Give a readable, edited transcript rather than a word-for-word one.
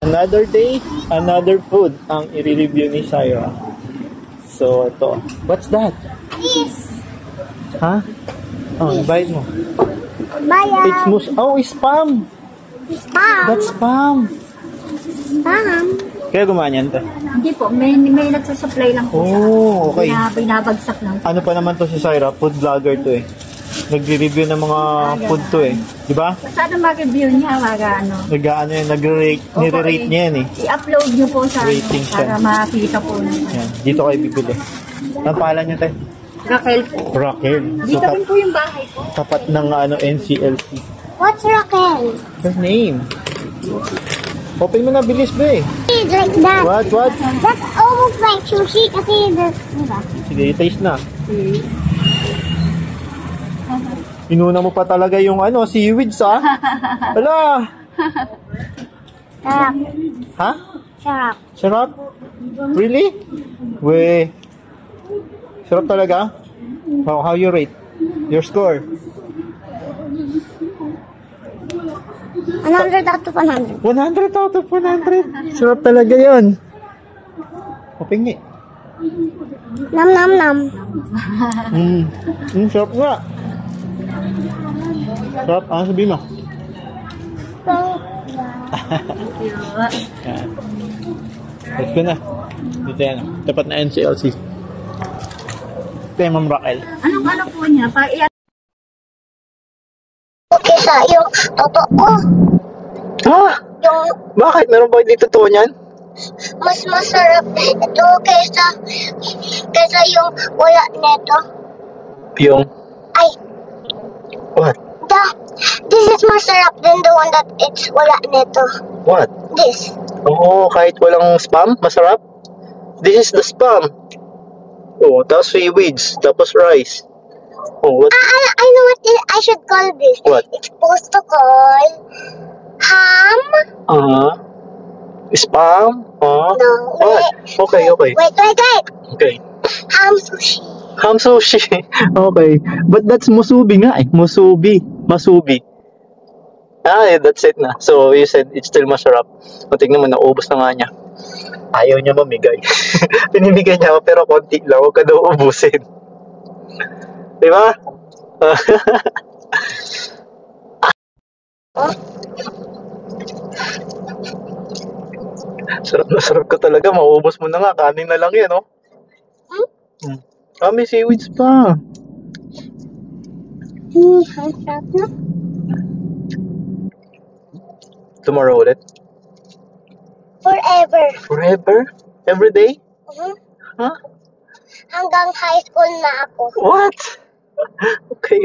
Another day, another food ang i-review ni Syra. So, ito. What's that? This. Ha? Oh, invite mo. Bayan. It's oh, it's spam. Spam. That's spam. Spam. Kaya gumanyan to? Hindi po, may nagsusupply lang po siya. Oh, okay. Binabagsak lang. Ano pa naman to si Syra? Food vlogger to eh. Nagre-review ng mga food to eh. Di ba? Sana mag-review niya, Nag-ano yan, nire-rate niya yan eh. I-upload niyo po sa Ratings para makita po naman. Yan. Dito kayo bibili. Ang pangalan niyo tayo? Raquel po. Raquel. Dito rin po yung bahay ko. Tapat ng NCLC. What's Raquel? Her name. Open mo na, bilis ba eh. It's like that. What? That's almost like sushi kasi diba? Sige, taste na. Inuna mo pa talaga yung seaweeds ah. Hala! Sarap. Ha? Sarap. Sarap? Really? We. Sarap talaga? How you rate? Your score? 100 out of 100. 100 out of 100. Sarap talaga yun. Kapingi. Nam nam nam. Sarap nga. Sarap. Ano sabihin mo? Yan. Let's go na. Dito yan. Tapat na NCLC. Ito yung Ma'am Raquel. Anong po niya? Okay sa yung totoo. Ah! Yung Bakit? Meron ba hindi totoo niyan? mas masarap ito kaysa yung wala neto. Yung? Ay, What? this is masarap than the one that it's wala neto. What? This. Oo, kahit walang spam, masarap. This is the spam. Oh, tapos seaweeds, tapos rice. Oh, what? I know what I should call this. What? It's supposed to call ham. Spam? No, What? Okay. Wait. Okay. Ham sushi. Ham sushi. Okay. But that's musubi nga eh. Masubi. That's it na. So, you said it's still masarap. O, tignan mo, naubos na nga niya. Ayaw niya mamigay. Pinimigay niya ako, pero konti lang. Huwag ka daw ubusin. Diba? Sarap na sarap ka talaga. Mauubos mo na nga. Kanin na lang yan, oh. May seaweeds pa. Sarap na. Tomorrow ulit? Forever. Every day? Huh? Hanggang high school na ako. What? Okay.